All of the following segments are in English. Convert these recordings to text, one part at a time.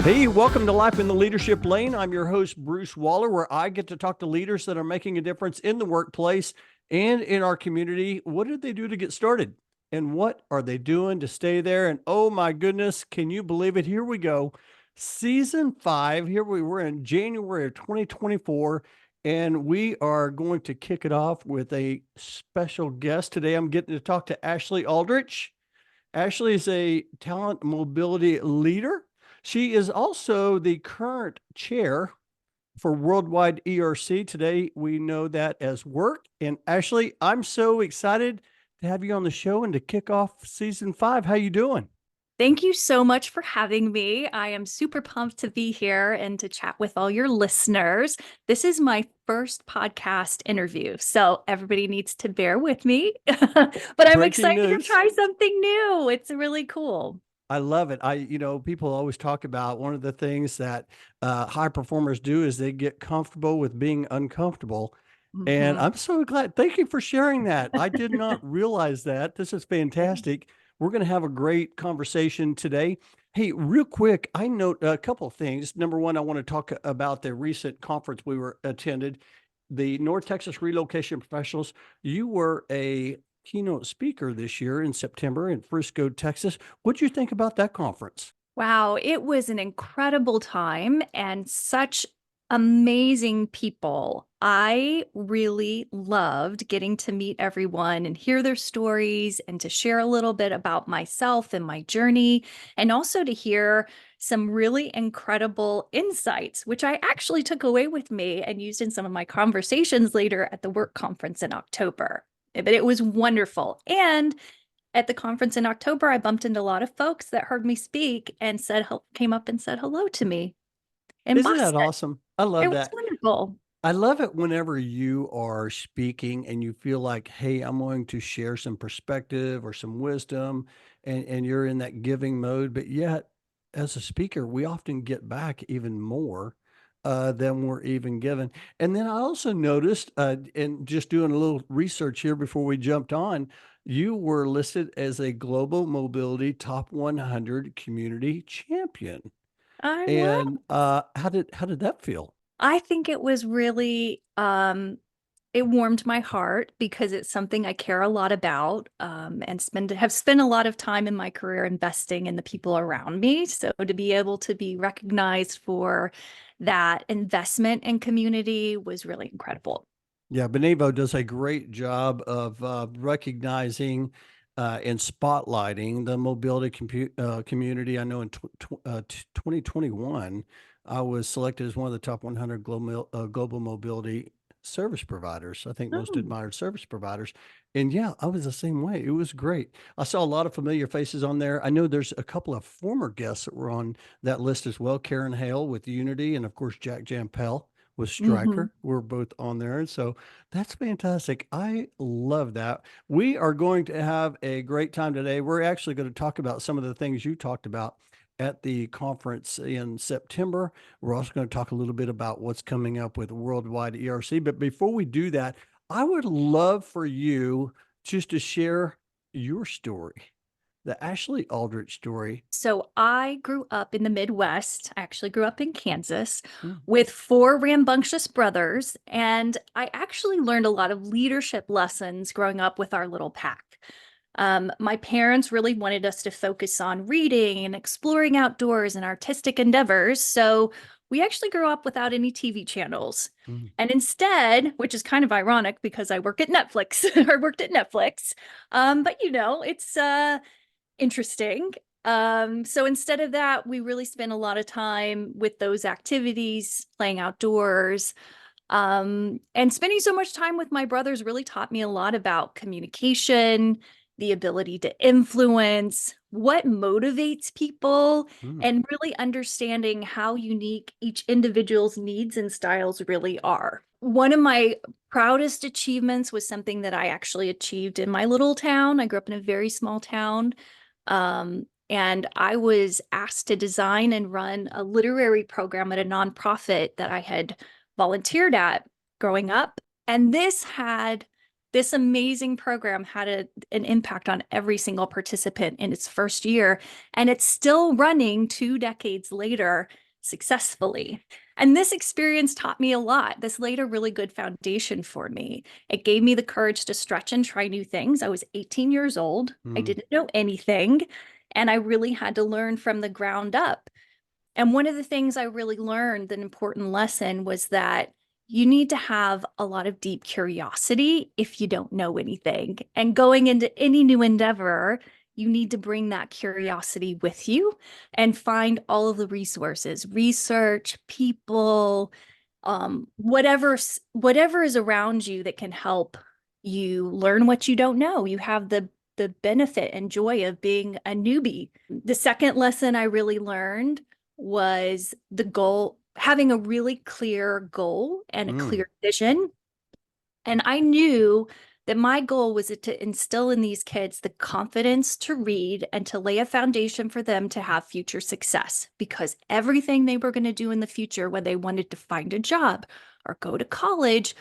Hey, welcome to Life in the Leadership Lane. I'm your host, Bruce Waller, where I get to talk to leaders that are making a difference in the workplace and in our community. What did they do to get started? And what are they doing to stay there? And oh my goodness, can you believe it? Here we go. Season 5. Here we were in January of 2024, and we are going to kick it off with a special guest. Today, I'm getting to talk to Ashli Aldrich. Ashley is a talent mobility leader. She is also the current chair for Worldwide ERC. Today, we know that as WERC. And Ashley, I'm so excited to have you on the show and to kick off season 5. How you doing? Thank you so much for having me. I am super pumped to be here and to chat with all your listeners. This is my first podcast interview, so everybody needs to bear with me. But I'm Breaking excited to news. try something new. It's really cool. I love it. People always talk about one of the things that high performers do is they get comfortable with being uncomfortable. And Mhm. I'm so glad. Thank you for sharing that. I did not realize that. This is fantastic. We're going to have a great conversation today. Hey, real quick, I note a couple of things. Number one, I want to talk about the recent conference we were attended, the North Texas Relocation Professionals. You were a keynote speaker this year in September in Frisco, Texas. What'd you think about that conference? Wow, it was an incredible time and such amazing people. I really loved getting to meet everyone and hear their stories and to share a little bit about myself and my journey, and also to hear some really incredible insights, which I actually took away with me and used in some of my conversations later at the work conference in October. But it was wonderful. And at the conference in October, I bumped into a lot of folks that heard me speak and came up and said hello to me in Isn't that Boston. awesome? I It love was that. wonderful. I love it whenever you are speaking and you feel like, hey, I'm going to share some perspective or some wisdom, and you're in that giving mode. But yet, as a speaker, we often get back even more than we're even given. And then I also noticed, in just doing a little research here before we jumped on, you were listed as a Global Mobility Top 100 Community Champion. I was. And how did that feel? I think it was really it warmed my heart because it's something I care a lot about, and have spent a lot of time in my career investing in the people around me. So to be able to be recognized for that investment in community was really incredible. Yeah, Benevo does a great job of recognizing and spotlighting the mobility community. I know in 2021, I was selected as one of the top 100 global mobility service providers. I think most Oh. admired service providers. And yeah, I was the same way. It was great. I saw a lot of familiar faces on there. I know there's a couple of former guests that were on that list as well. Karen Hale with Unity, and of course, Jack Jampel with Mhm. Stryker. We're both on there. And so that's fantastic. I love that. We are going to have a great time today. We're actually going to talk about some of the things you talked about at the conference in September. We're also going to talk a little bit about what's coming up with Worldwide ERC. But before we do that, I would love for you just to share your story, the Ashley Aldrich story. So I grew up in the Midwest. I actually grew up in Kansas Mm. with four rambunctious brothers. And I actually learned a lot of leadership lessons growing up with our little pack. My parents really wanted us to focus on reading and exploring outdoors and artistic endeavors. So we actually grew up without any TV channels. Mm. And instead, which is kind of ironic because I work at Netflix or worked at Netflix. But it's interesting. So instead of that, we really spent a lot of time with those activities, playing outdoors. And spending so much time with my brothers really taught me a lot about communication, the ability to influence, what motivates people, Mm. and really understanding how unique each individual's needs and styles really are. One of my proudest achievements was something that I actually achieved in my little town. I grew up in a very small town. And I was asked to design and run a literary program at a nonprofit that I had volunteered at growing up. And this had this amazing program had an impact on every single participant in its first year, and it's still running 2 decades later successfully. And this experience taught me a lot. This laid a really good foundation for me. It gave me the courage to stretch and try new things. I was 18 years old. I Mm, didn't know anything, and I really had to learn from the ground up. And one of the things I really learned, an important lesson, was that you need to have a lot of deep curiosity if you don't know anything. And going into any new endeavor, you need to bring that curiosity with you and find all of the resources, research, people, whatever is around you that can help you learn what you don't know. You have the benefit and joy of being a newbie. The second lesson I really learned was the goal, having a really clear goal and a mm, clear vision. And I knew that my goal was to instill in these kids the confidence to read and to lay a foundation for them to have future success, because everything they were going to do in the future, when they wanted to find a job or go to college,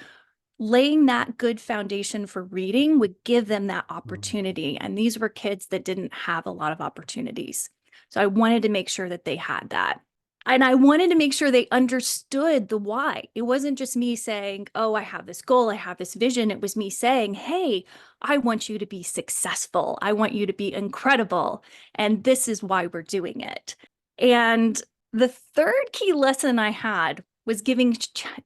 laying that good foundation for reading would give them that mm, opportunity. And these were kids that didn't have a lot of opportunities. So I wanted to make sure that they had that. And I wanted to make sure they understood the why. It wasn't just me saying, oh, I have this goal, I have this vision. It was me saying, hey, I want you to be successful. I want you to be incredible. And this is why we're doing it. And the third key lesson I had was giving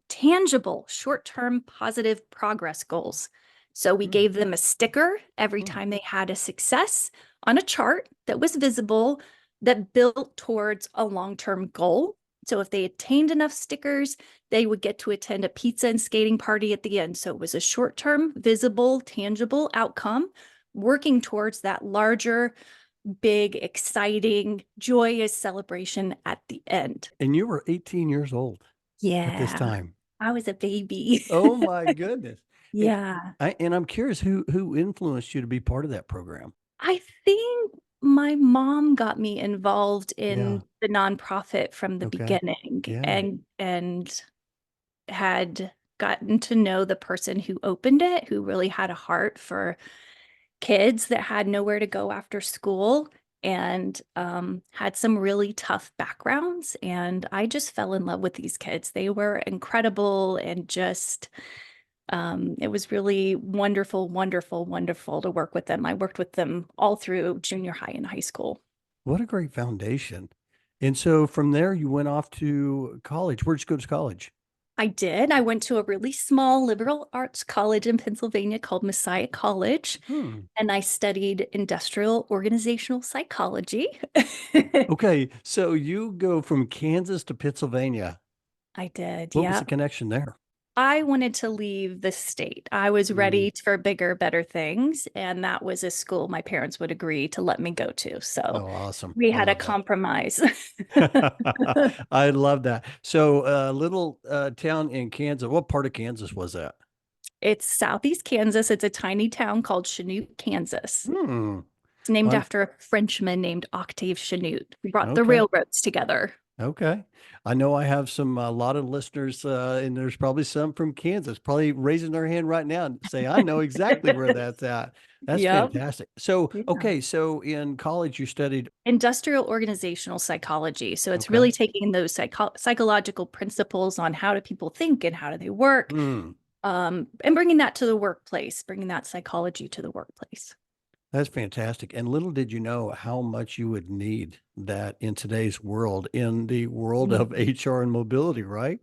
tangible, short-term positive progress goals. So we mm, gave them a sticker every mm. time they had a success on a chart that was visible, that built towards a long-term goal. So if they attained enough stickers, they would get to attend a pizza and skating party at the end. So it was a short-term, visible, tangible outcome, working towards that larger, big, exciting, joyous celebration at the end. And you were 18 years old at this Yeah, time. I was a baby. Oh my goodness. And, Yeah. and I'm curious who influenced you to be part of that program? I think my mom got me involved Yeah. in the nonprofit from the Okay. beginning, Yeah. and had gotten to know the person who opened it, who really had a heart for kids that had nowhere to go after school, and had some really tough backgrounds. And I just fell in love with these kids. They were incredible, and just it was really wonderful, wonderful, wonderful to work with them. I worked with them all through junior high and high school. What a great foundation. And so from there, you went off to college. Where'd you go to college? I did. I went to a really small liberal arts college in Pennsylvania called Messiah College, Hmm. and I studied industrial organizational psychology. Okay. So you go from Kansas to Pennsylvania. I did, What was yeah. the connection there? I wanted to leave the state. I was Mm. ready for bigger, better things, and that was a school my parents would agree to let me go to. So Oh, awesome. we I had a love that. compromise. I love that. So, little town in Kansas. What part of Kansas was that? It's southeast Kansas. It's a tiny town called Chanute, Kansas. Hmm. It's named Fun. after a Frenchman named Octave Chanute, who brought the Okay. railroads together. Okay. I know I have a lot of listeners, and there's probably some from Kansas, probably raising their hand right now and say, I know exactly where that's at. That's Yep. fantastic. So, Yeah. okay. So in college, you studied, Industrial organizational psychology. So it's okay. really taking those psychological principles on how do people think and how do they work, Hmm. and bringing that to the workplace, bringing that psychology to the workplace. That's fantastic. And little did you know how much you would need that in today's world, in the world of Mm. HR and mobility, right?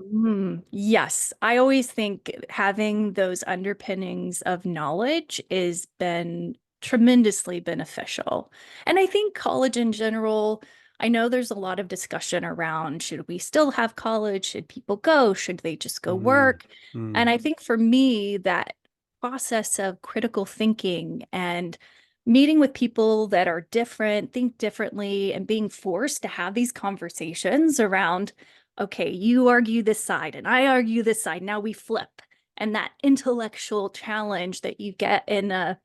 Yes, I always think having those underpinnings of knowledge has been tremendously beneficial. And I think college in general, I know there's a lot of discussion around, should we still have college? Should people go? Should they just go Mm, work? mm, And I think for me, that process of critical thinking and meeting with people that are different, think differently, and being forced to have these conversations around, okay, you argue this side and I argue this side. Now we flip. And that intellectual challenge that you get in a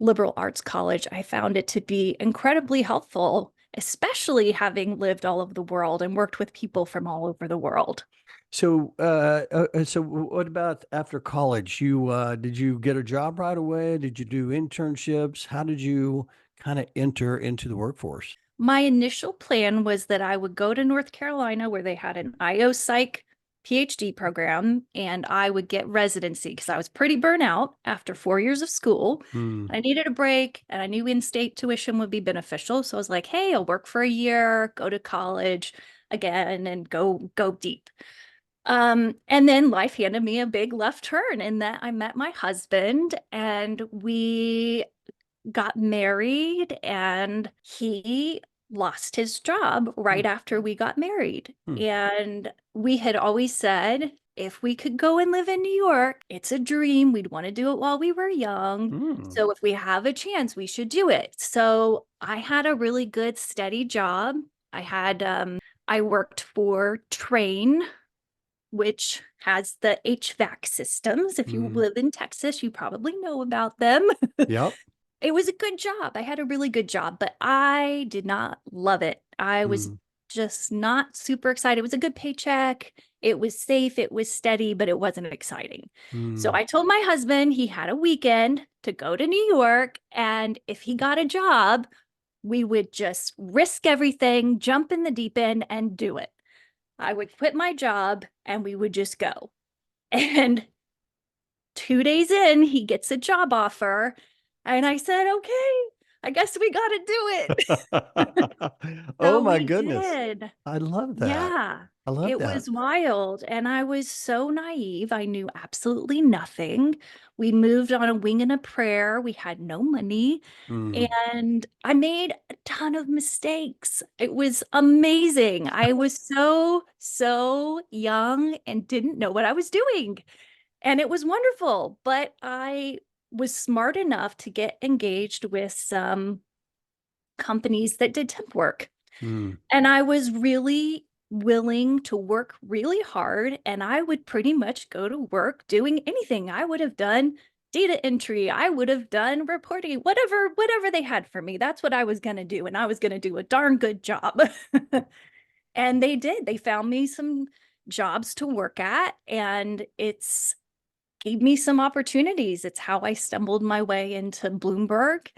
liberal arts college, I found it to be incredibly helpful, especially having lived all over the world and worked with people from all over the world. So what about after college? Did you get a job right away? Did you do internships? How did you kind of enter into the workforce? My initial plan was that I would go to North Carolina where they had an IO Psych PhD program and I would get residency because I was pretty burnt out after 4 years of school. Hmm. I needed a break and I knew in-state tuition would be beneficial. So I was like, hey, I'll work for a year, go to college again and go deep. And then life handed me a big left turn in that I met my husband and we got married and he lost his job Hmm. right after we got married. Hmm. And we had always said, if we could go and live in New York, it's a dream. We'd want to do it while we were young. Hmm. So if we have a chance, we should do it. So I had a really good, steady job. I worked for Train, which has the HVAC systems. If you Hmm. live in Texas, you probably know about them. Yep. It was a good job. I had a really good job, but I did not love it. I was Hmm. just not super excited. It was a good paycheck. It was safe. It was steady, but it wasn't exciting. So Hmm. I told my husband he had a weekend to go to New York. And if he got a job, we would just risk everything, jump in the deep end, and do it. I would quit my job and we would just go. And 2 days in, he gets a job offer. And I said, okay, I guess we got to do it. Oh So my we goodness. did. I love that. Yeah, I love it that. was wild. And I was so naive. I knew absolutely nothing. We moved on a wing and a prayer. We had no money. Hmm. And I made a ton of mistakes. It was amazing. I was so young and didn't know what I was doing. And it was wonderful, but I was smart enough to get engaged with some companies that did temp work. Hmm. And I was really willing to work really hard. And I would pretty much go to work doing anything. I would have done data entry. I would have done reporting, whatever they had for me. That's what I was going to do. And I was going to do a darn good job. And they did. They found me some jobs to work at. And it's gave me some opportunities. It's how I stumbled my way into Bloomberg.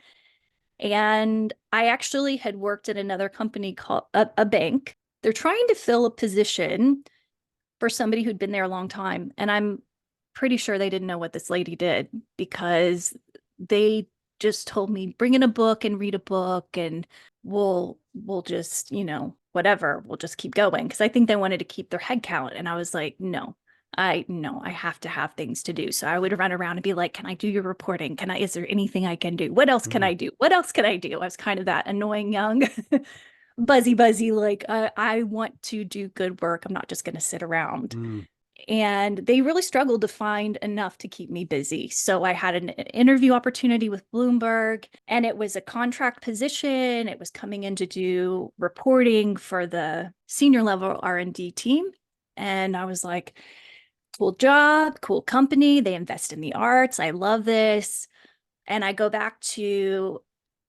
And I actually had worked at another company called a bank. They're trying to fill a position for somebody who'd been there a long time. And I'm pretty sure they didn't know what this lady did because they just told me, bring in a book and read a book and we'll just, whatever, we'll just keep going. Cause I think they wanted to keep their head count. And I was like, no, I have to have things to do. So I would run around and be like, can I do your reporting? Is there anything I can do? What else can Hmm. I do? What else can I do? I was kind of that annoying young buzzy, like I want to do good work. I'm not just going to sit around. Hmm. And they really struggled to find enough to keep me busy. So I had an interview opportunity with Bloomberg, and it was a contract position. It was coming in to do reporting for the senior level R&D team. And I was like, cool job, cool company. They invest in the arts. I love this. And I go back to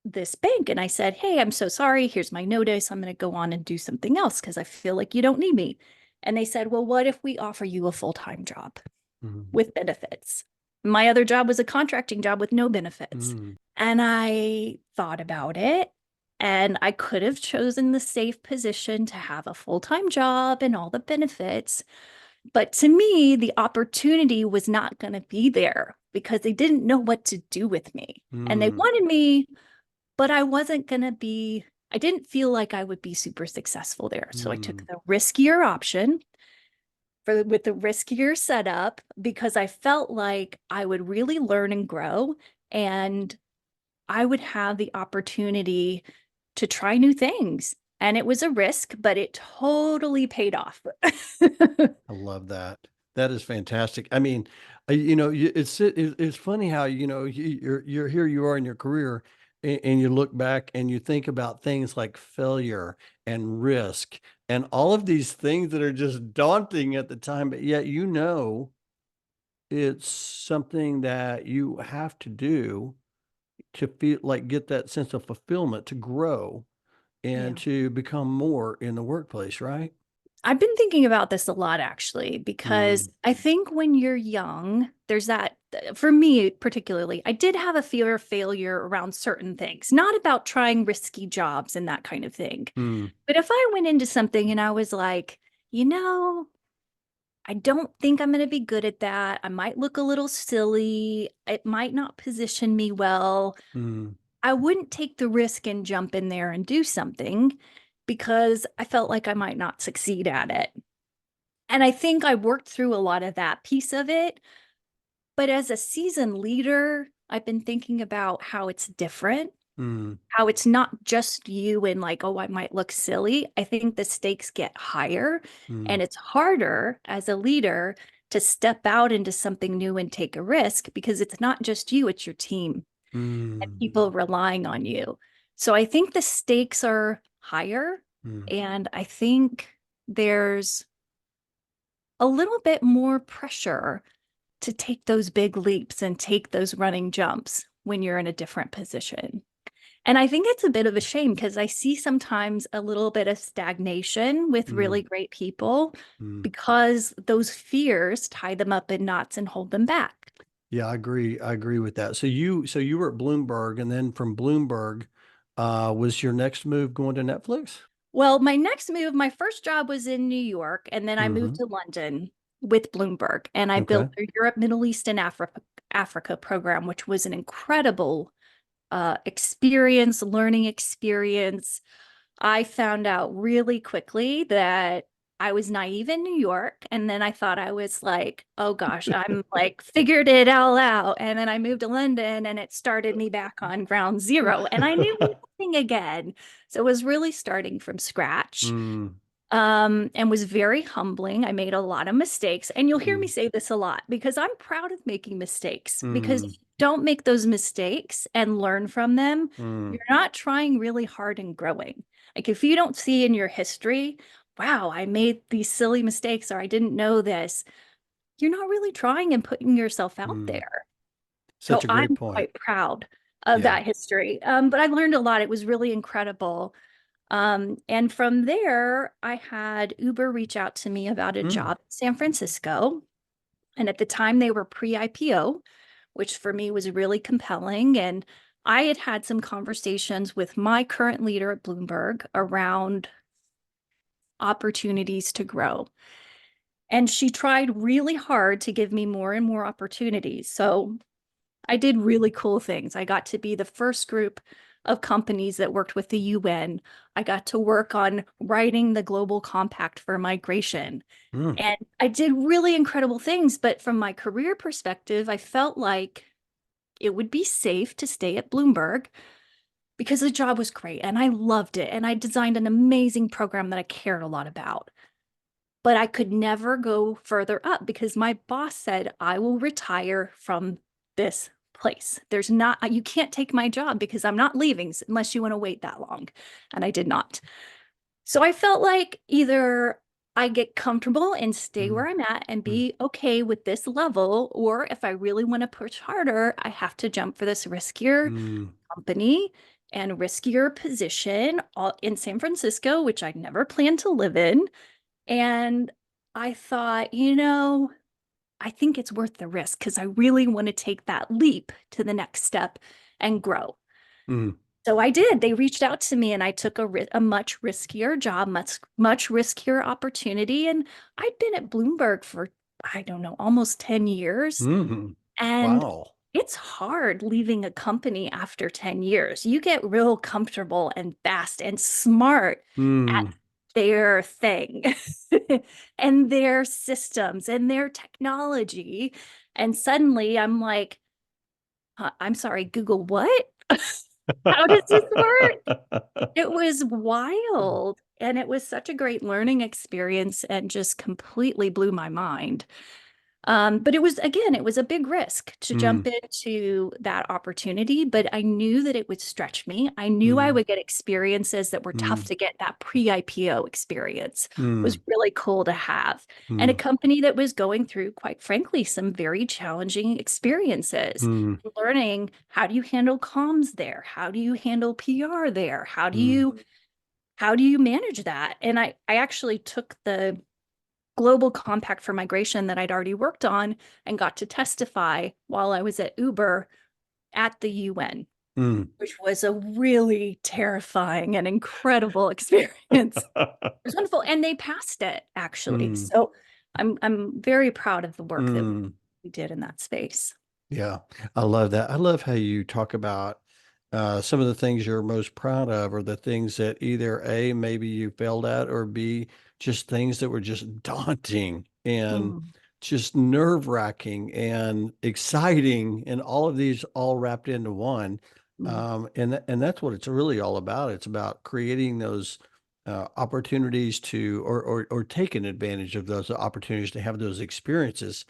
this bank and I said, hey, I'm so sorry. Here's my notice. I'm going to go on and do something else because I feel like you don't need me. And they said, well, what if we offer you a full-time job Hmm. with benefits? My other job was a contracting job with no benefits. Hmm. And I thought about it. And I could have chosen the safe position to have a full-time job and all the benefits. But to me, the opportunity was not going to be there because they didn't know what to do with me. And they Hmm. wanted me, but I didn't feel like I would be super successful there. So I took Hmm. the riskier option with the riskier setup because I felt like I would really learn and grow and I would have the opportunity to try new things. And it was a risk, but it totally paid off. I love that. That is fantastic. I mean, it's funny how you're here you are in your career, and you look back and you think about things like failure and risk and all of these things that are just daunting at the time, but yet it's something that you have to do to feel like get that sense of fulfillment to grow and Yeah. to become more in the workplace, right? I've been thinking about this a lot actually, because Mm, I think when you're young, there's that, for me particularly, I did have a fear of failure around certain things, not about trying risky jobs and that kind of thing. mm, But if I went into something and I was like, you know, I don't think I'm going to be good at that. I might look a little silly. It might not position me well. mm, I wouldn't take the risk and jump in there and do something because I felt like I might not succeed at it. And I think I worked through a lot of that piece of it. But as a seasoned leader, I've been thinking about how it's different, mm, how it's not just you and like, oh, I might look silly. I think the stakes get higher and mm, it's harder as a leader to step out into something new and take a risk because it's not just you, it's your team and mm, people relying on you. So I think the stakes are higher. mm, And I think there's a little bit more pressure to take those big leaps and take those running jumps when you're in a different position. And I think it's a bit of a shame because I see sometimes a little bit of stagnation with really mm, great people mm. because those fears tie them up in knots and hold them back. Yeah, I agree. I agree with that. So you were at Bloomberg, and then from Bloomberg, was your next move going to Netflix? Well, my next move, my first job was in New York, and then I moved Hmm. to London with Bloomberg, and I Okay. built their Europe, Middle East, and Africa program, which was an incredible experience, learning experience. I found out really quickly that I was naive in New York. And then I thought I was like, oh gosh, I'm like figured it all out. And then I moved to London and it started me back on ground zero. And I knew nothing again. So it was really starting from scratch, Mm, and was very humbling. I made a lot of mistakes, and you'll hear me mm, say this a lot because I'm proud of making mistakes. Because if mm, you don't make those mistakes and learn from them, mm, you're not trying really hard and growing. Like if you don't see in your history, wow, I made these silly mistakes or I didn't know this, you're not really trying and putting yourself out mm. there. Such So a great I'm point. quite proud of Yeah. that history. But I learned a lot. It was really incredible. And from there, I had Uber reach out to me about a Mm, job in San Francisco. And at the time, they were pre IPO, which for me was really compelling. And I had had some conversations with my current leader at Bloomberg around opportunities to grow. And she tried really hard to give me more and more opportunities. So I did really cool things. I got to be the first group of companies that worked with the UN. I got to work on writing the Global Compact for migration. mm, And I did really incredible things. But from my career perspective, I felt like it would be safe to stay at Bloomberg because the job was great and I loved it. And I designed an amazing program that I cared a lot about. But I could never go further up because my boss said, I will retire from this place. There's not, you can't take my job because I'm not leaving unless you want to wait that long. And I did not. So I felt like either I get comfortable and stay mm, where I'm at and mm, be okay with this level, or if I really want to push harder, I have to jump for this riskier mm, company and riskier position in San Francisco, which I never planned to live in. And I thought, I think it's worth the risk because I really want to take that leap to the next step and grow. mm, So I did. They reached out to me and I took a much riskier job, much riskier opportunity. And I'd been at Bloomberg for, I don't know, almost 10 years. mm. And Wow. it's hard leaving a company after 10 years. You get real comfortable and fast and smart at Mm. their thing and their systems and their technology. And suddenly I'm like, I'm sorry, Google, what? How does this work? It was wild. And it was such a great learning experience and just completely blew my mind. But it was, again, it was a big risk to jump Mm, into that opportunity, but I knew that it would stretch me. I knew I mm, would get experiences that were tough mm, to get. That pre-IPO experience was mm, really cool to have. And a mm, company that was going through, quite frankly, some very challenging experiences. mm, Learning, how do you handle comms there? How do you handle PR there? mm, how do you manage that? And I actually took the global compact for migration that I'd already worked on and got to testify while I was at Uber at the UN, Mm. which was a really terrifying and incredible experience. It was wonderful. And they passed it actually. Mm. So I'm very proud of the work that Mm. we did in that space. Yeah, I love that. I love how you talk about some of the things you're most proud of, or the things that either A, maybe you failed at, or B, just things that were just daunting and Mm, just nerve-wracking and exciting, and all of these all wrapped into one. mm, And that's what it's really all about. It's about creating those opportunities to, or taking advantage of those opportunities to have those experiences,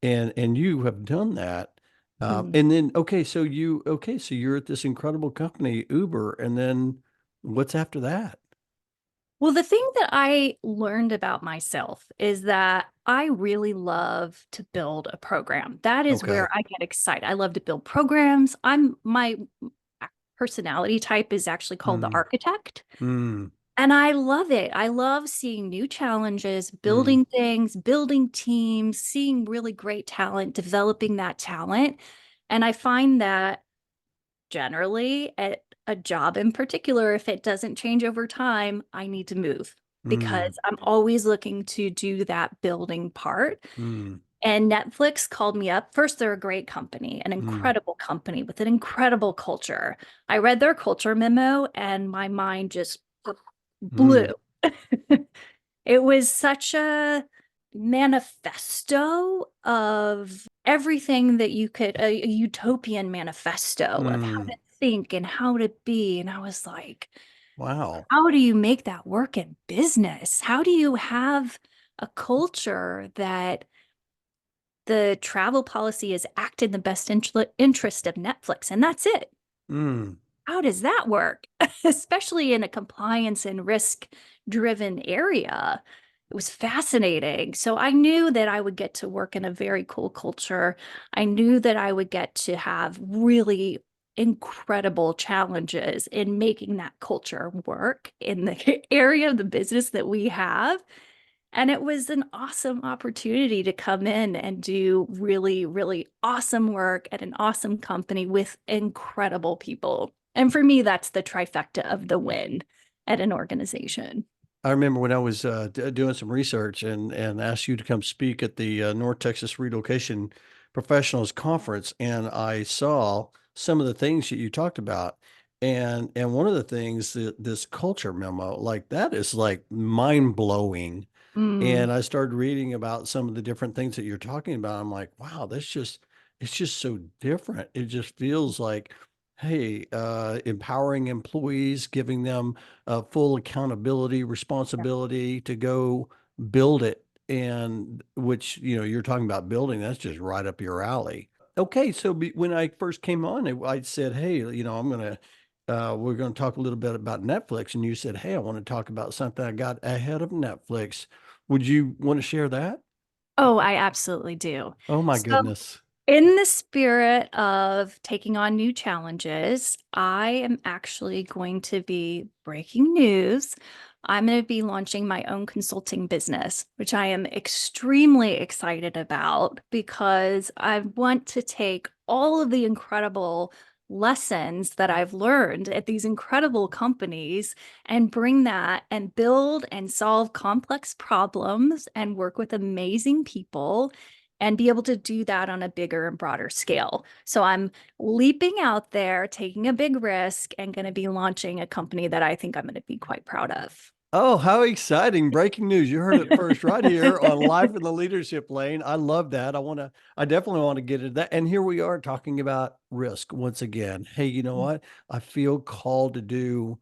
and you have done that. mm. And then, so you're at this incredible company, Uber, and then what's after that? Well, the thing that I learned about myself is that I really love to build a program. That is Okay. where I get excited. I love to build programs. My personality type is actually called the Mm, architect. mm, And I love it. I love seeing new challenges, mm, building things, building teams, seeing really great talent, developing that talent. And I find that generally at a job in particular, if it doesn't change over time, I need to move mm, because I'm always looking to do that building part. mm, And Netflix called me up. First, they're a great company, an mm, incredible company with an incredible culture. I read their culture memo and my mind just blew. mm, It was such a manifesto of everything that you could, a utopian manifesto of how mm. to think and how to be. And I was like, Wow. how do you make that work in business? How do you have a culture that the travel policy is act in the best interest of Netflix? And that's it. Mm, How does that work? Especially in a compliance and risk driven area. It was fascinating. So I knew that I would get to work in a very cool culture. I knew that I would get to have really incredible challenges in making that culture work in the area of the business that we have. And it was an awesome opportunity to come in and do really, really awesome work at an awesome company with incredible people. And for me, that's the trifecta of the win at an organization. I remember when I was doing some research and asked you to come speak at the North Texas Relocation Professionals Conference, and I saw some of the things that you talked about, and one of the things that this culture memo, like, that is like mind blowing. Mm, And I started reading about some of the different things that you're talking about. I'm like, wow, it's just so different. It just feels like, hey, empowering employees, giving them full accountability, yeah. responsibility to go build it. And which, you're talking about building, that's just right up your alley. Okay. So when I first came on, I said, hey, we're going to talk a little bit about Netflix. And you said, hey, I want to talk about something I got ahead of Netflix. Would you want to share that? Oh, I absolutely do. Oh my So goodness. in the spirit of taking on new challenges, I am actually going to be breaking news. I'm going to be launching my own consulting business, which I am extremely excited about because I want to take all of the incredible lessons that I've learned at these incredible companies and bring that and build and solve complex problems and work with amazing people and be able to do that on a bigger and broader scale. So I'm leaping out there, taking a big risk, and going to be launching a company that I think I'm going to be quite proud of. Oh, how exciting. Breaking news. You heard it first right here on Life in the Leadership Lane. I love that. I definitely want to get into that. And here we are talking about risk once again. Hey, you know what? I feel called to do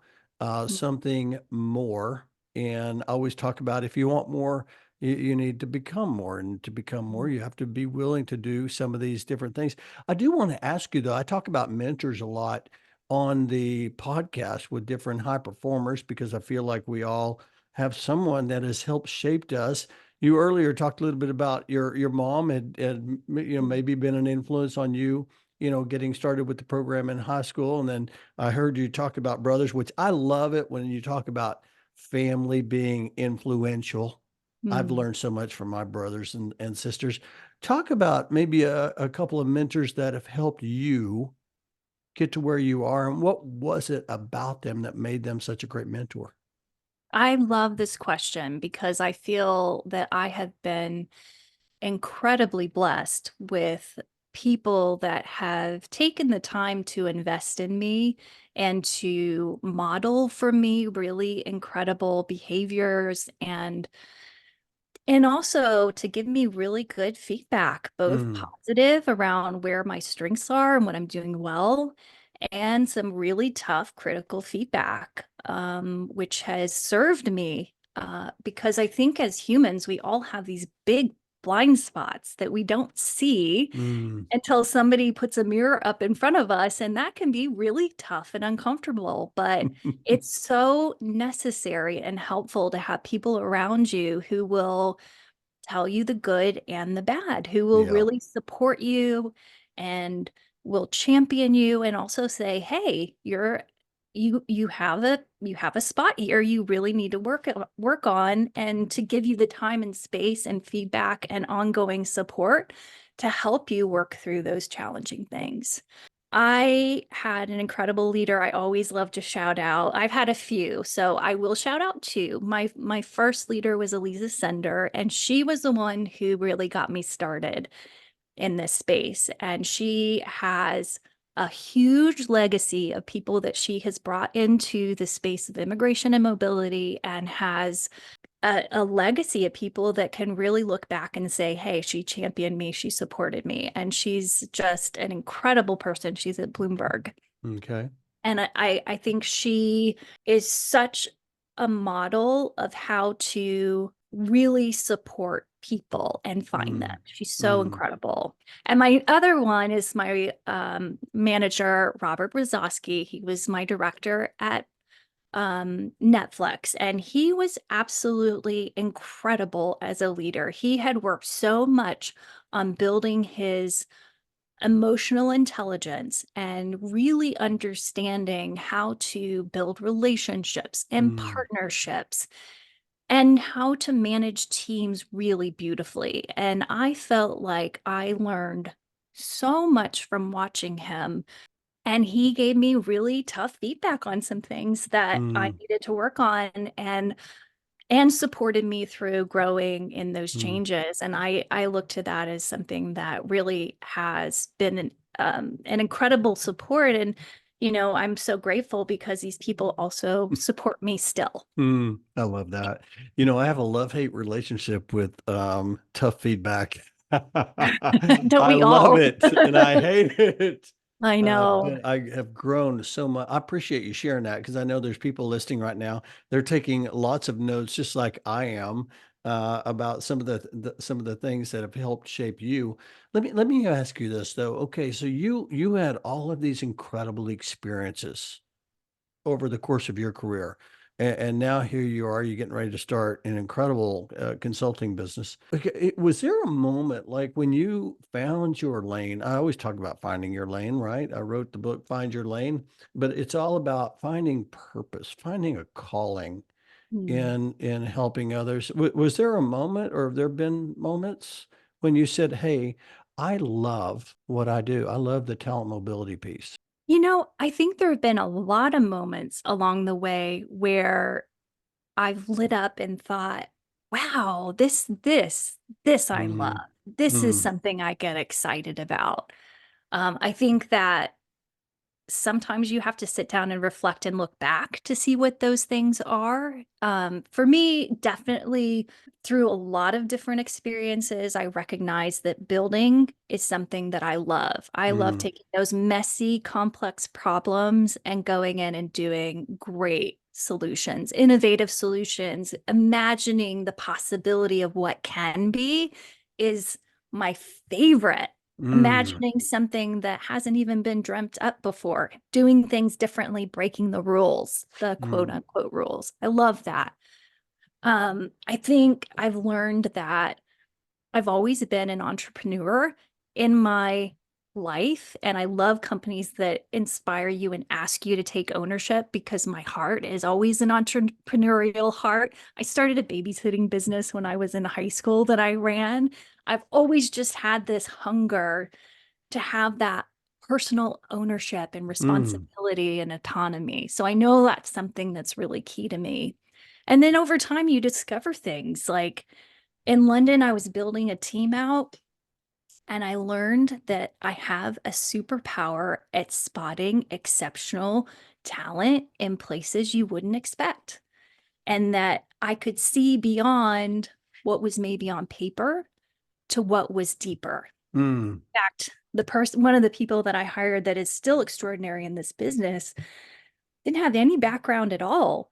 something more. And I always talk about, if you want more, you need to become more. And to become more, you have to be willing to do some of these different things. I do want to ask you, though, I talk about mentors a lot on the podcast with different high performers, because I feel like we all have someone that has helped shaped us. You earlier talked a little bit about your mom had maybe been an influence on you. getting started with the program in high school. And then I heard you talk about brothers, which I love it when you talk about family being influential. I've Mm. learned so much from my brothers and sisters. Talk about maybe a couple of mentors that have helped you get to where you are, and what was it about them that made them such a great mentor? I love this question because I feel that I have been incredibly blessed with people that have taken the time to invest in me and to model for me really incredible behaviors and also to give me really good feedback, both Mm, positive around where my strengths are and what I'm doing well, and some really tough critical feedback, which has served me because I think as humans, we all have these big blind spots that we don't see mm. until somebody puts a mirror up in front of us. And that can be really tough and uncomfortable, but it's so necessary and helpful to have people around you who will tell you the good and the bad, who will Yeah. really support you and will champion you and also say, "Hey, you have a spot here you really need to work on," and to give you the time and space and feedback and ongoing support to help you work through those challenging things. I had an incredible leader I always love to shout out. I've had a few, so I will shout out two. My first leader was Eliza Sender, and she was the one who really got me started in this space. And she has a huge legacy of people that she has brought into the space of immigration and mobility and has a legacy of people that can really look back and say, hey, she championed me, she supported me. And she's just an incredible person. She's at Bloomberg. Okay. And I think she is such a model of how to really support people and find them. Mm, She's so mm, incredible. And my other one is my manager, Robert Brzezowski. He was my director at Netflix, and he was absolutely incredible as a leader. He had worked so much on building his emotional intelligence and really understanding how to build relationships and mm, partnerships and how to manage teams really beautifully. And I felt like I learned so much from watching him, and he gave me really tough feedback on some things that I mm, needed to work on and supported me through growing in those mm. changes. And I look to that as something that really has been an incredible support. And, I'm so grateful because these people also support me still. I love that. I have a love-hate relationship with tough feedback. Don't I we love all? it and I hate it. I know. But I have grown so much. I appreciate you sharing that because I know there's people listening right now. They're taking lots of notes, just like I am, about some of some of the things that have helped shape you. Let me ask you this though. Okay, so you had all of these incredible experiences over the course of your career. And now here you are, you're getting ready to start an incredible consulting business. Okay, was there a moment like when you found your lane? I always talk about finding your lane, right? I wrote the book, Find Your Lane, but it's all about finding purpose, finding a calling Hmm. in helping others. Was there a moment or have there been moments when you said, hey, I love what I do. I love the talent mobility piece. I think there have been a lot of moments along the way where I've lit up and thought, wow, this I love. Mm, This is mm, something I get excited about. I think that sometimes you have to sit down and reflect and look back to see what those things are. For me, definitely through a lot of different experiences, I recognize that building is something that I love. I love mm, taking those messy, complex problems and going in and doing great solutions, innovative solutions, imagining the possibility of what can be is my favorite. mm. Imagining something that hasn't even been dreamt up before, doing things differently, breaking the rules, the quote Mm, unquote rules. I love that. I think I've learned that I've always been an entrepreneur in my life. And I love companies that inspire you and ask you to take ownership, because my heart is always an entrepreneurial heart. I started a babysitting business when I was in high school that I ran. I've always just had this hunger to have that personal ownership and Mm. responsibility and autonomy. So I know that's something that's really key to me. And then over time, you discover things like in London, I was building a team out, and I learned that I have a superpower at spotting exceptional talent in places you wouldn't expect, and that I could see beyond what was maybe on paper to what was deeper. Mm. In fact, one of the people that I hired that is still extraordinary in this business didn't have any background at all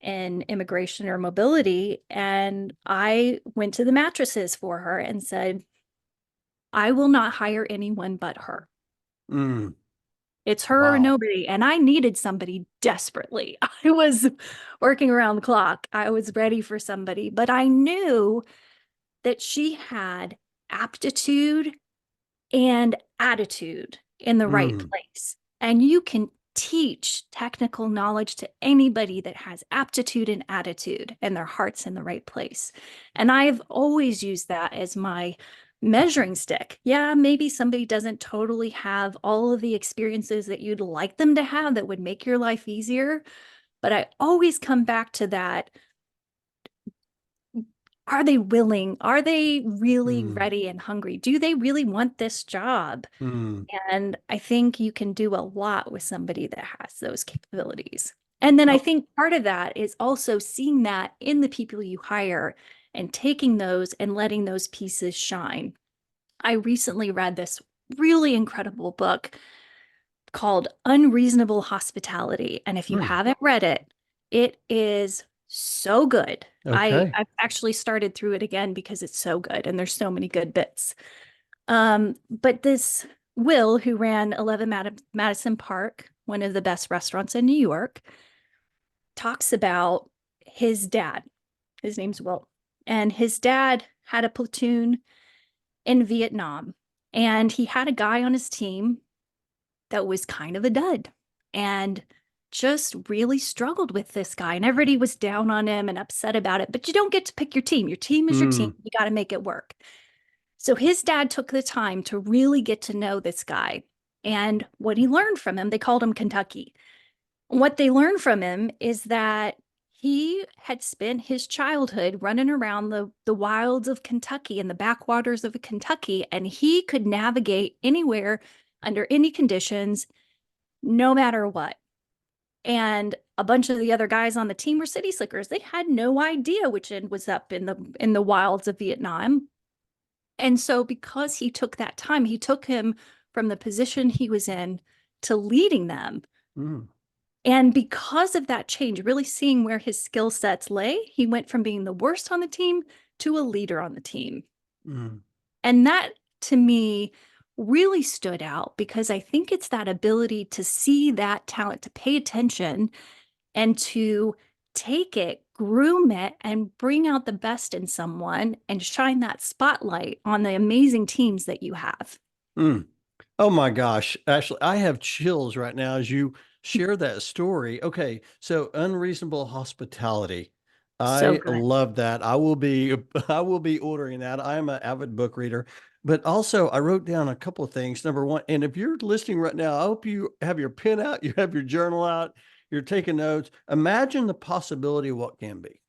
in immigration or mobility. And I went to the mattresses for her and said, I will not hire anyone but her. Mm. It's her or Wow. nobody. And I needed somebody desperately. I was working around the clock. I was ready for somebody, but I knew that she had aptitude and attitude in the right Mm. place. And you can teach technical knowledge to anybody that has aptitude and attitude and their heart's in the right place. And I've always used that as my measuring stick. Yeah, maybe somebody doesn't totally have all of the experiences that you'd like them to have that would make your life easier. But I always come back to that. Are they willing? Are they really Mm. ready and hungry? Do they really want this job? Mm. And I think you can do a lot with somebody that has those capabilities. And then I Oh. think part of that is also seeing that in the people you hire and taking those and letting those pieces shine. I recently read this really incredible book called Unreasonable Hospitality. And if you Mm. haven't read it, it is so good. Okay. I've actually started through it again because it's so good and there's so many good bits. But this Will, who ran 11 Madison Park, one of the best restaurants in New York, talks about his dad. His name's Will. And his dad had a platoon in Vietnam. And he had a guy on his team that was kind of a dud and just really struggled with this guy. And everybody was down on him and upset about it. But you don't get to pick your team. Your team is your team. Mm. You got to make it work. So his dad took the time to really get to know this guy. And what he learned from him, they called him Kentucky. What they learned from him is that he had spent his childhood running around the wilds of Kentucky and the backwaters of Kentucky, and he could navigate anywhere under any conditions, no matter what. And a bunch of the other guys on the team were city slickers. They had no idea which end was up in the wilds of Vietnam. And so because he took that time, he took him from the position he was in to leading them. Mm. And because of that change, really seeing where his skill sets lay, he went from being the worst on the team to a leader on the team. Mm. And that to me really stood out because I think it's that ability to see that talent, to pay attention and to take it, groom it, and bring out the best in someone and shine that spotlight on the amazing teams that you have. Mm. Oh my gosh, Ashley, I have chills right now as you share that story. Okay, so unreasonable hospitality. So I good. love that. I will be I will be ordering that. I am an avid book reader, but also I wrote down a couple of things. Number one, and if you're listening right now, I hope you have your pen out, you have your journal out, you're taking notes. Imagine the possibility of what can be.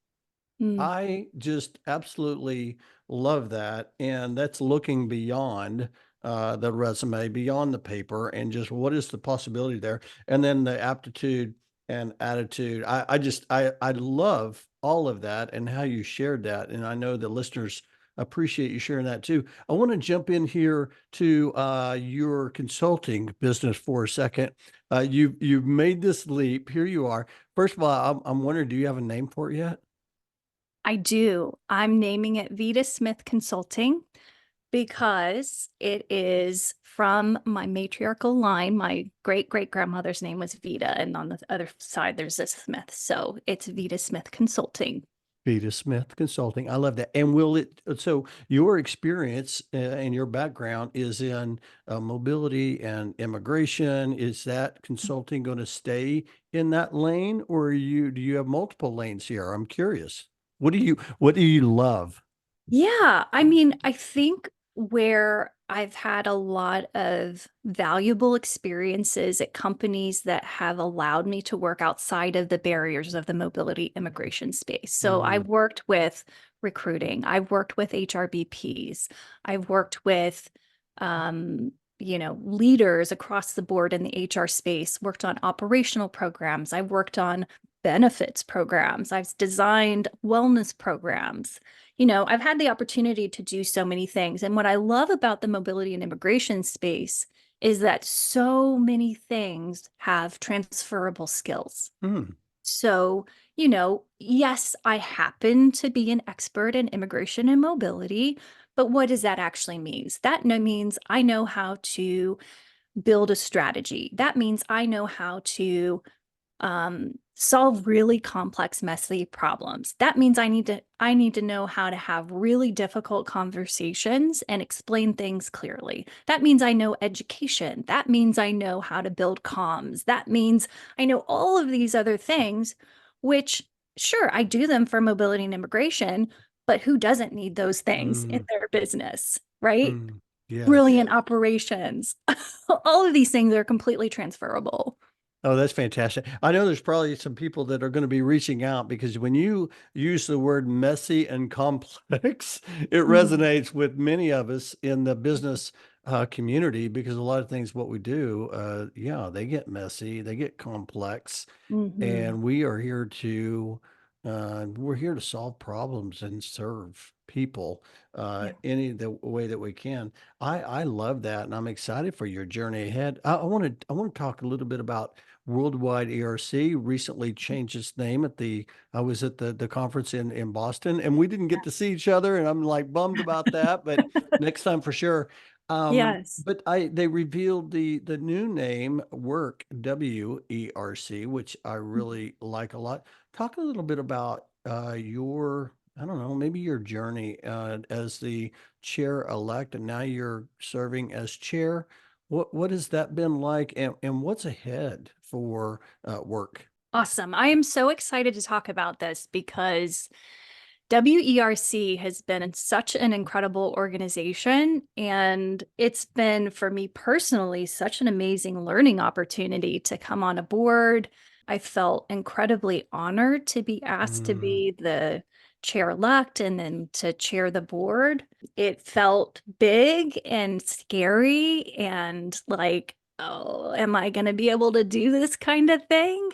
Mm, I just absolutely love that, and that's looking beyond the resume, beyond the paper, and just what is the possibility there, and then the aptitude and attitude. I love all of that and how you shared that, and I know the listeners appreciate you sharing that too. I want to jump in here to your consulting business for a second. You've made this leap. Here you are. First of all, I'm wondering, do you have a name for it yet? I do. I'm naming it Vita Smith Consulting because it is from my matriarchal line. My great great grandmother's name was Vita, and on the other side, there's a Smith. So it's Vita Smith Consulting. Vita Smith Consulting. I love that. And will it, so your experience and your background is in mobility and immigration. Is that consulting going to stay in that lane, or do you have multiple lanes here? I'm curious. What do you love? Yeah, I mean, I think where I've had a lot of valuable experiences at companies that have allowed me to work outside of the barriers of the mobility immigration space. So Mm, I've worked with recruiting, I've worked with HRBPs, I've worked with leaders across the board in the HR space, worked on operational programs, I've worked on benefits programs, I've designed wellness programs. I've had the opportunity to do so many things. And what I love about the mobility and immigration space is that so many things have transferable skills. mm, So, yes, I happen to be an expert in immigration and mobility, but what does that actually mean? That means I know how to build a strategy. That means I know how to solve really complex, messy problems. That means I need to know how to have really difficult conversations and explain things clearly. That means I know education. That means I know how to build comms. That means I know all of these other things, which sure, I do them for mobility and immigration, but who doesn't need those things in mm, their business, right? mm. Yes. Brilliant operations. All of these things are completely transferable. Oh, that's fantastic. I know there's probably some people that are going to be reaching out because when you use the word messy and complex, it Mhm. resonates with many of us in the business community because a lot of things what we do, yeah, they get messy, they get complex, Mhm. and we're here to solve problems and serve people Yeah. any the way that we can. I love that, and I'm excited for your journey ahead. I want to talk a little bit about Worldwide ERC. Recently changed its name at the I was at the conference in Boston, and we didn't get to see each other, and I'm like bummed about that, but next time for sure. Yes. But they revealed the new name WERC, WERC, which I really like a lot. Talk a little bit about your, I don't know, maybe your journey as the chair elect, and now you're serving as chair. What has that been like, and what's ahead for work? Awesome. I am so excited to talk about this because WERC has been such an incredible organization. And it's been, for me personally, such an amazing learning opportunity to come on a board. I felt incredibly honored to be asked to Mm, be the chair-elect and then to chair the board. It felt big and scary and like, oh, am I going to be able to do this kind of thing?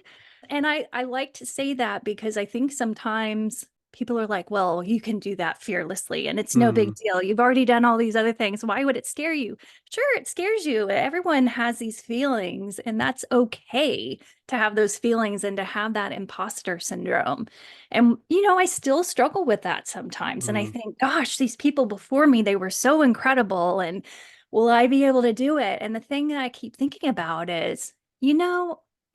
And I like to say that because I think sometimes people are like, well, you can do that fearlessly and it's no big mm, deal. You've already done all these other things. Why would it scare you? Sure, it scares you. Everyone has these feelings, and that's okay to have those feelings and to have that imposter syndrome. And, I still struggle with that sometimes. And I mm, think, gosh, these people before me, they were so incredible. And will I be able to do it? And the thing that I keep thinking about is,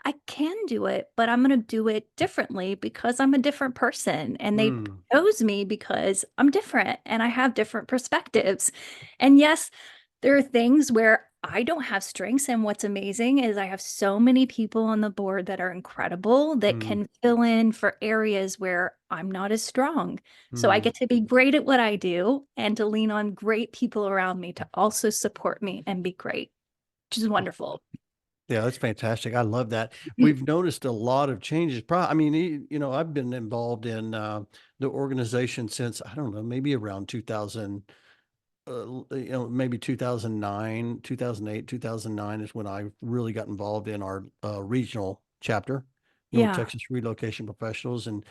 I can do it, but I'm going to do it differently because I'm a different person. And they mm, chose me because I'm different and I have different perspectives. And yes, there are things where I don't have strengths. And what's amazing is I have so many people on the board that are incredible that mm, can fill in for areas where I'm not as strong. So I mm. get to be great at what I do and to lean on great people around me to also support me and be great, which is wonderful. Yeah, that's fantastic. I love that. We've noticed a lot of changes. I mean, I've been involved in the organization since, I don't know, maybe around 2000, maybe 2009, 2008, 2009 is when I really got involved in our regional chapter, Yeah. Texas Relocation Professionals. And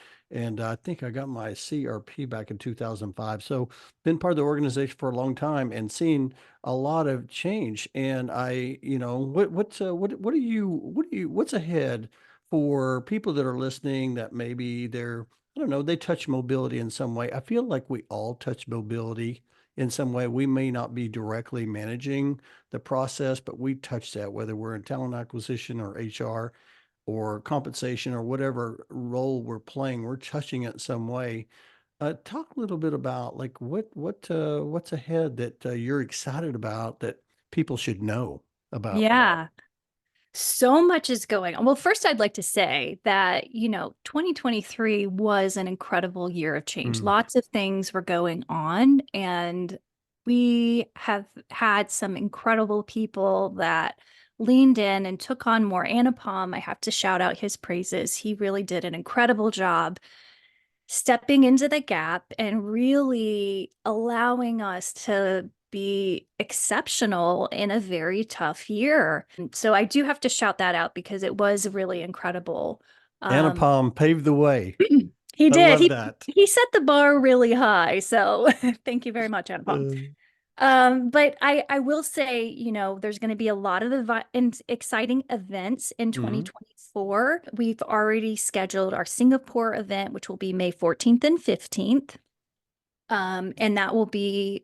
I think I got my CRP back in 2005. So been part of the organization for a long time and seen a lot of change. And what's ahead for people that are listening that maybe I don't know, they touch mobility in some way. I feel like we all touch mobility in some way. We may not be directly managing the process, but we touch that, whether we're in talent acquisition or HR. or compensation or whatever role we're playing, we're touching it in some way. Talk a little bit about like what's ahead that you're excited about that people should know about. Yeah. So much is going on. Well, first, I'd like to say that, 2023 was an incredible year of change. Mm. Lots of things were going on, and we have had some incredible people that leaned in and took on more. Anupam, I have to shout out his praises. He really did an incredible job stepping into the gap and really allowing us to be exceptional in a very tough year. So I do have to shout that out because it was really incredible. Um, Anupam paved the way. he I did. love He that. he set the bar really high. So thank you very much, Anupam. Uh, But I will say, there's going to be a lot of exciting events in mhm. 2024. We've already scheduled our Singapore event, which will be May 14th and 15th. And that will be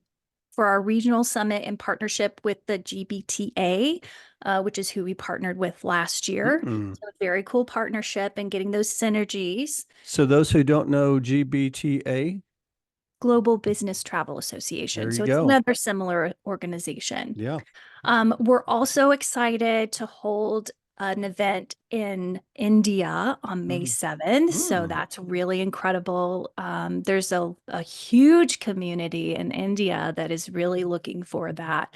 for our regional summit in partnership with the GBTA, which is who we partnered with last year. Mm. So a very cool partnership and getting those synergies. So those who don't know GBTA, Global Business Travel there Association. you So it's go. another similar organization. Yeah. We're also excited to hold an event in India on May Mm. 7th. So Mm. that's really incredible. There's a huge community in India that is really looking for that,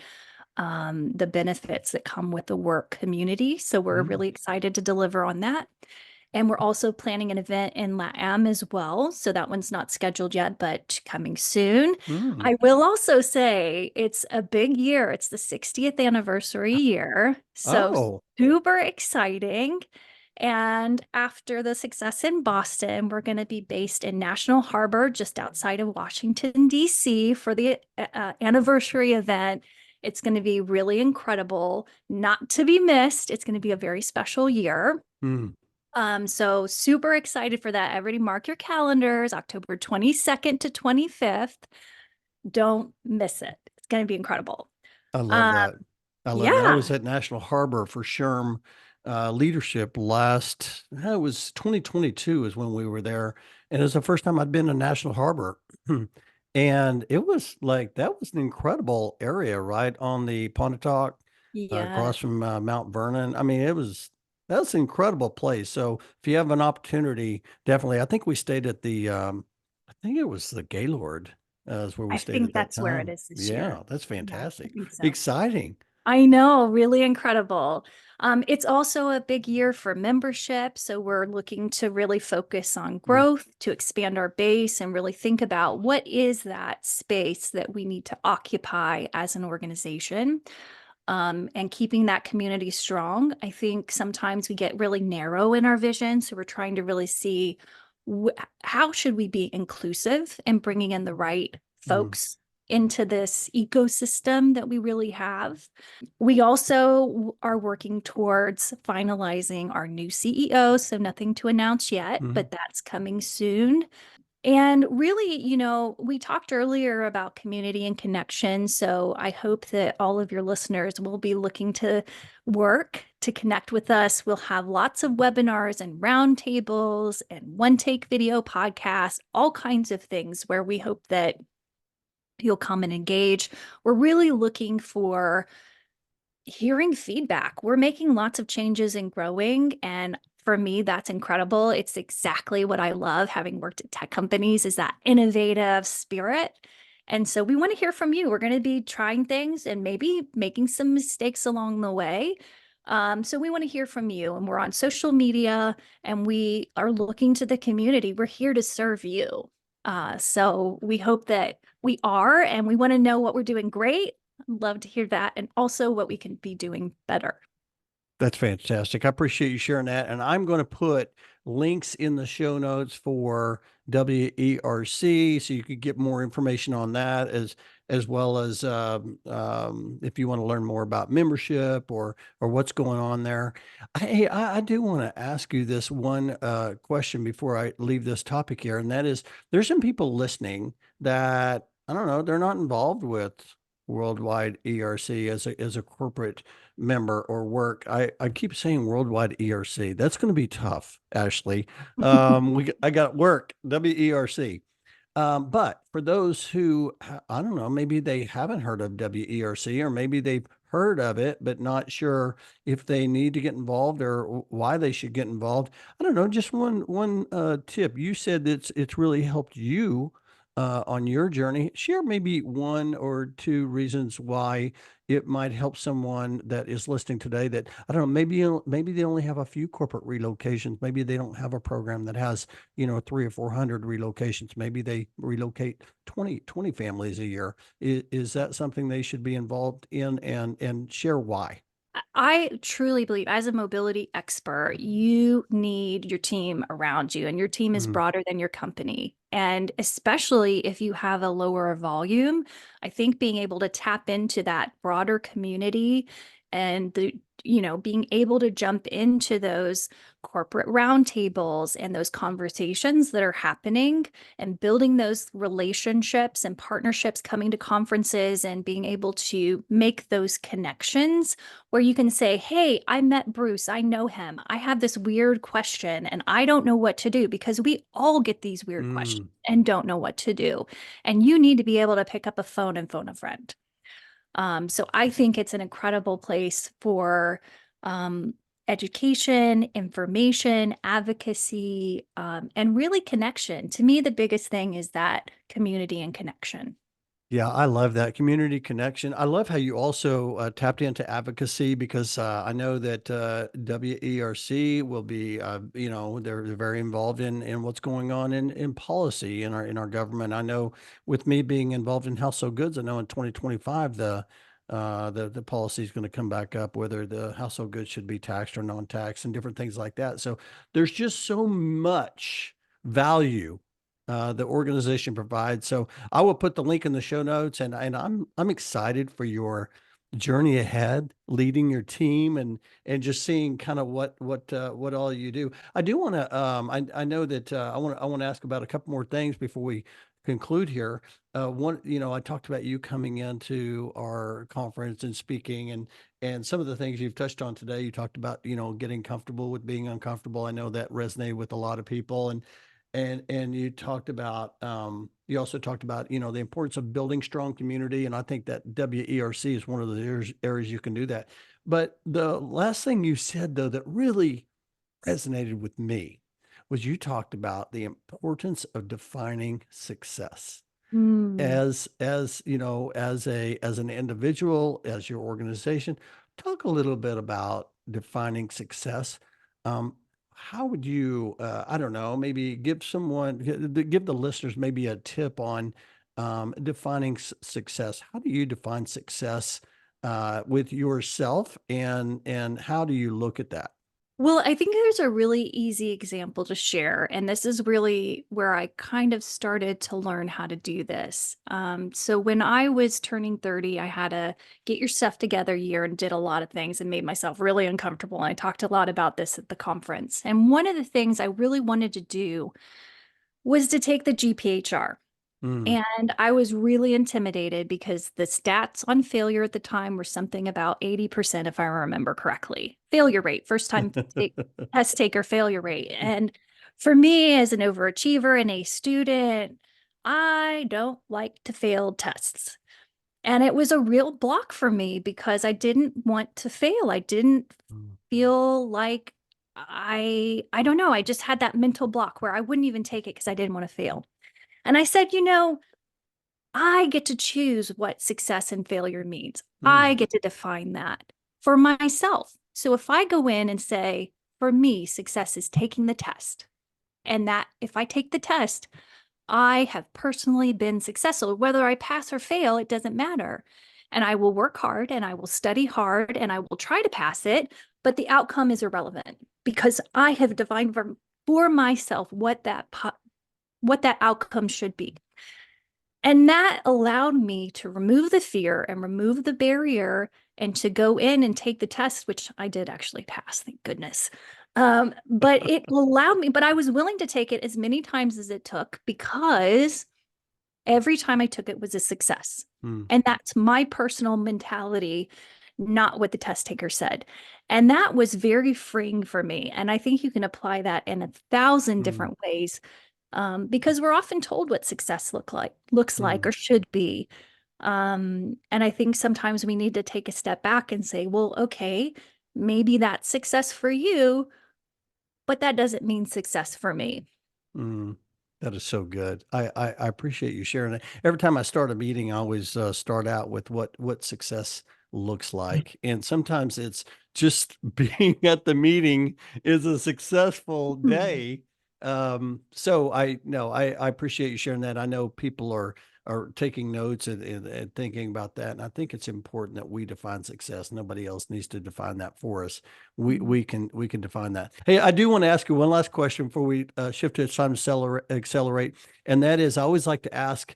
the benefits that come with the work community. So we're Mm. really excited to deliver on that. And we're also planning an event in LATAM as well. So that one's not scheduled yet, but coming soon. Mm. I will also say it's a big year. It's the 60th anniversary year. So Oh. super exciting. And after the success in Boston, we're going to be based in National Harbor, just outside of Washington, D.C., for the anniversary event. It's going to be really incredible, not to be missed. It's going to be a very special year. Mm. So super excited for that. Everybody mark your calendars, October 22nd to 25th. Don't miss it. It's going to be incredible. I love Um, that. I love that. I was yeah. at National Harbor for SHRM leadership it was 2022 is when we were there. And it was the first time I'd been to National Harbor. And it was like, that was an incredible area, right on the Pontotoc, Yeah. across from Mount Vernon. I mean, that's an incredible place. So if you have an opportunity, definitely, I think we stayed at I think it was the Gaylord, is where we I stayed think at that that's where it time. is this year. Yeah, that's Yeah, I fantastic. think so. Exciting. I know, really incredible. It's also a big year for membership. So we're looking to really focus on Mm. growth, to expand our base, and really think about what is that space that we need to occupy as an organization. And keeping that community strong. I think sometimes we get really narrow in our vision. So we're trying to really see how should we be inclusive and bringing in the right Mm. folks into this ecosystem that we really have. We also are working towards finalizing our new CEO, so nothing to announce yet, Mhm. but that's coming soon. And really, we talked earlier about community and connection. So I hope that all of your listeners will be looking to work to connect with us. We'll have lots of webinars and roundtables and one take video podcasts, all kinds of things where we hope that you'll come and engage. We're really looking for hearing feedback. We're making lots of changes and growing. And for me, that's incredible. It's exactly what I love, having worked at tech companies, is that innovative spirit. And so we want to hear from you. We're going to be trying things and maybe making some mistakes along the way. So we want to hear from you. And we're on social media and we are looking to the community. We're here to serve you. So we hope that we are, and we want to know what we're doing great. Love to hear that, and also what we can be doing better. That's fantastic. I appreciate you sharing that. And I'm going to put links in the show notes for WERC so you could get more information on that as well as if you want to learn more about membership or what's going on there. I do want to ask you this one question before I leave this topic here, and that is there's some people listening that I don't know, they're not involved with worldwide ERC as a corporate member or work. I keep saying worldwide ERC. That's going to be tough, Ashley. I got work, WERC. But for those who, I don't know, maybe they haven't heard of WERC, or maybe they've heard of it, but not sure if they need to get involved or why they should get involved. I don't know, just one tip. You said that it's really helped you on your journey. Share maybe one or two reasons why it might help someone that is listening today that, I don't know, maybe they only have a few corporate relocations. Maybe they don't have a program that has, 300 or 400 relocations. Maybe they relocate 20 families a year. Is that something they should be involved in, and share why? I truly believe, as a mobility expert, you need your team around you, and your team is Mm, broader than your company. And especially if you have a lower volume, I think being able to tap into that broader community and being able to jump into those corporate roundtables and those conversations that are happening and building those relationships and partnerships, coming to conferences and being able to make those connections where you can say, hey, I met Bruce. I know him. I have this weird question and I don't know what to do, because we all get these weird questions mm. and don't know what to do. And you need to be able to pick up a phone and phone a friend. So I think it's an incredible place for um, education, information, advocacy, and really connection. To me, the biggest thing is that community and connection. Yeah, I love that community connection. I love how you also tapped into advocacy, because I know that WERC will be, they're very involved in what's going on in policy in our government. I know, with me being involved in household goods, I know in 2025 the policy is going to come back up, whether the household goods should be taxed or non-taxed and different things like that. So there's just so much value the organization provides. So I will put the link in the show notes, and I'm excited for your journey ahead, leading your team, and just seeing kind of what all you do. I do want to I know that I want to ask about a couple more things before we conclude here. One, I talked about you coming into our conference and speaking, and some of the things you've touched on today. You talked about, getting comfortable with being uncomfortable. I know that resonated with a lot of people, and you talked about, you also talked about, the importance of building strong community. And I think that WERC is one of the areas you can do that. But the last thing you said, though, that really resonated with me was you talked about the importance of defining success Mm. as an individual, as your organization. Talk a little bit about defining success. um, how would you, I don't know, maybe give the listeners maybe a tip on defining success. How do you define success with yourself, and how do you look at that? Well, I think there's a really easy example to share, and this is really where I kind of started to learn how to do this. So when I was turning 30, I had a get your stuff together year and did a lot of things and made myself really uncomfortable. And I talked a lot about this at the conference. And one of the things I really wanted to do was to take the GPHR. Mm. And I was really intimidated because the stats on failure at the time were something about 80%, if I remember correctly. Failure rate, first time test taker failure rate. And for me, as an overachiever and a student, I don't like to fail tests. And it was a real block for me because I didn't want to fail. I didn't Mm. feel like I don't know, I just had that mental block where I wouldn't even take it because I didn't want to fail. And I said, I get to choose what success and failure means. I Mm. get to define that for myself. So if I go in and say, for me, success is taking the test, and that if I take the test, I have personally been successful. Whether I pass or fail, it doesn't matter. And I will work hard and I will study hard and I will try to pass it, but the outcome is irrelevant because I have defined for myself what that outcome should be. And that allowed me to remove the fear and remove the barrier and to go in and take the test, which I did actually pass, thank goodness. But it allowed me, but I was willing to take it as many times as it took because Every time I took it was a success. Mm, And that's my personal mentality, not what the test taker said. And that was very freeing for me. And I think you can apply that in 1,000 mm, different ways, because we're often told what success looks like mm, or should be. And I think sometimes we need to take a step back and say, well, okay, maybe that's success for you, but that doesn't mean success for me. mm. That is so good. I appreciate you sharing it. Every time I start a meeting, I always start out with what success looks like. And sometimes it's just being at the meeting is a successful Hmm. day. So I no, I appreciate you sharing that. I know people are taking notes and thinking about that. And I think it's important that we define success. Nobody else needs to define that for us. We can define that. Hey, I do want to ask you one last question before we shift to it's time to accelerate, and that is I always like to ask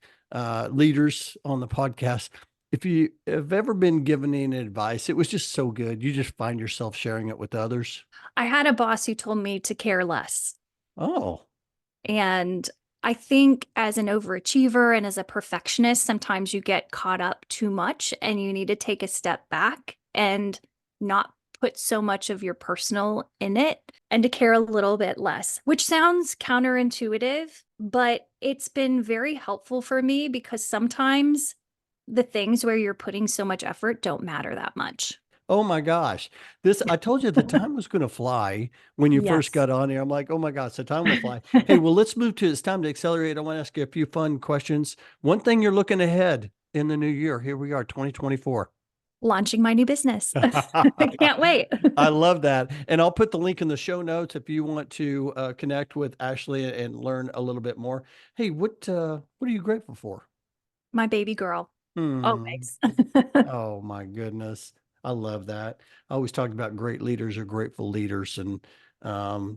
leaders on the podcast if you have ever been given any advice. It was just so good. You just find yourself sharing it with others. I had a boss who told me to care less. Oh, And I think as an overachiever and as a perfectionist, sometimes you get caught up too much and you need to take a step back and not put so much of your personal in it and to care a little bit less, which sounds counterintuitive, but it's been very helpful for me because sometimes the things where you're putting so much effort don't matter that much. oh my gosh. This, I told you the time was going to fly when you first Yes. got on here. I'm like, oh my gosh, the time will fly. Hey, well, let's move to it's time to accelerate. I want to ask you a few fun questions. One thing you're looking ahead in the new year. Here we are, 2024. Launching my new business. I can't wait. I love that. And I'll put the link in the show notes if you want to connect with Ashley and learn a little bit more. Hey, what are you grateful for? My baby girl. Hmm. Always. Oh my goodness. I love that. I always talk about great leaders are grateful leaders, and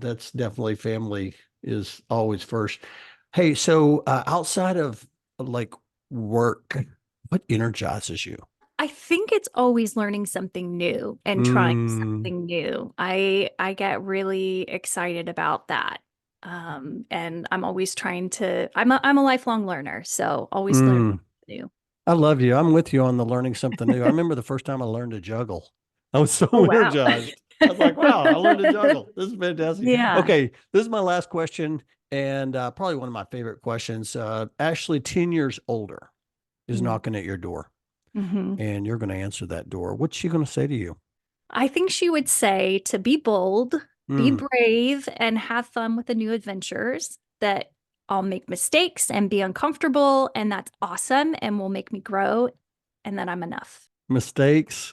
that's definitely family is always first. Hey, so outside of like work, what energizes you? I think it's always learning something new and trying Mm, something new. I get really excited about that. And I'm always trying to I'm a lifelong learner, so always learning mm. new. I love you. I'm with you on the learning something new. I remember the first time I learned to juggle. I was so Oh wow. energized. I was like, wow, I learned to juggle. This is fantastic. Yeah. Okay, this is my last question, and probably one of my favorite questions. Ashley, 10 years older, is knocking at your door, Mm-hmm. and you're going to answer that door. What's she going to say to you? I think she would say to be bold, be Mm, brave, and have fun with the new adventures, that I'll make mistakes and be uncomfortable, and that's awesome and will make me grow, and that I'm enough. mistakes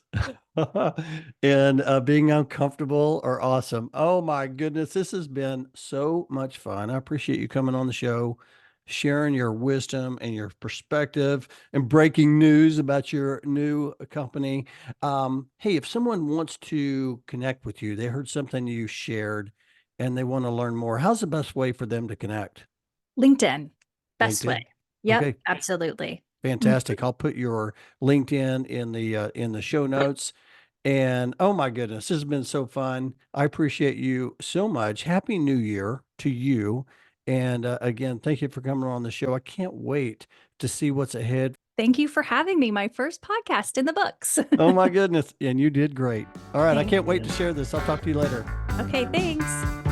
and being uncomfortable are awesome. Oh my goodness, this has been so much fun. I appreciate you coming on the show, sharing your wisdom and your perspective and breaking news about your new company. Hey, if someone wants to connect with you, they heard something you shared and they want to learn more, how's the best way for them to connect? LinkedIn, best way. LinkedIn. Yep, Okay. absolutely. Mhm. Fantastic. I'll put your LinkedIn in the show notes. And oh my goodness, this has been so fun. I appreciate you so much. Happy New Year to you. And again, thank you for coming on the show. I can't wait to see what's ahead. Thank you for having me. My first podcast in the books. Oh my goodness. And you did great. All right. I Thank can't wait to you. share this. I'll talk to you later. Okay, thanks.